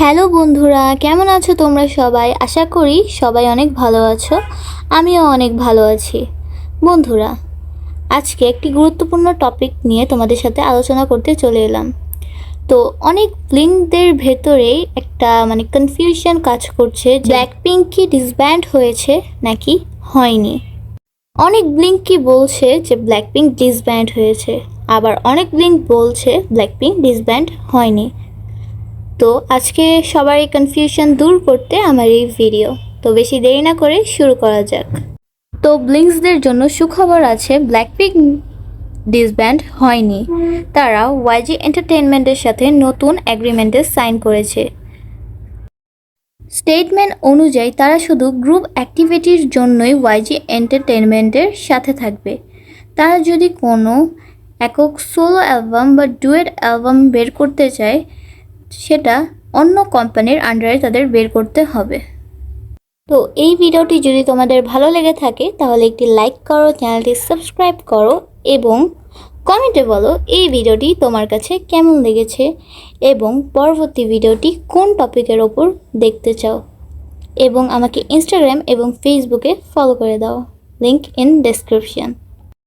Hello বন্ধুরা, কেমন আছো তোমরা সবাই? আশা করি সবাই অনেক ভালো আছো। আমিও অনেক ভালো আছি। বন্ধুরা, আজকে একটি গুরুত্বপূর্ণ টপিক নিয়ে তোমাদের সাথে আলোচনা করতে চলে এলাম। তো অনেক ব্লিঙ্কদের ভেতরেই একটা কনফিউশন কাজ করছে, ব্ল্যাকপিঙ্ক কি ডিসব্যান্ড হয়েছে নাকি হয়নি। অনেক ব্লিঙ্ক কি বলছে যে ব্ল্যাকপিঙ্ক ডিসব্যান্ড হয়েছে, আবার অনেক ব্লিঙ্ক বলছে ব্ল্যাকপিঙ্ক ডিসব্যান্ড হয়নি। তো আজকে সবার এই কনফিউশন দূর করতে আমার এই ভিডিও। তো বেশি দেরি না করে শুরু করা যাক। তো ব্লিঙ্কসদের জন্য সুখবর আছে, ব্ল্যাকপিঙ্ক ডিসব্যান্ড হয়নি। তারা ওয়াইজি এন্টারটেইনমেন্টের সাথে নতুন এগ্রিমেন্টে সাইন করেছে। স্টেটমেন্ট অনুযায়ী তারা শুধু গ্রুপ অ্যাক্টিভিটির জন্যই ওয়াইজি এন্টারটেইনমেন্টের সাথে থাকবে। তারা যদি কোনো একক সোলো অ্যালবাম বা ডুয়েট অ্যালবাম বের করতে চায়, সেটা অন্য কোম্পানির আন্ডারে তাদের বের করতে হবে। তো এই ভিডিওটি যদি তোমাদের ভালো লেগে থাকে তাহলে একটি লাইক করো, চ্যানেলটি সাবস্ক্রাইব করো এবং কমেন্টে বলো এই ভিডিওটি তোমার কাছে কেমন লেগেছে এবং পরবর্তী ভিডিওটি কোন টপিকের ওপর দেখতে চাও। এবং আমাকে ইনস্টাগ্রাম এবং ফেসবুকে ফলো করে দাও, লিংক ইন ডেসক্রিপশন।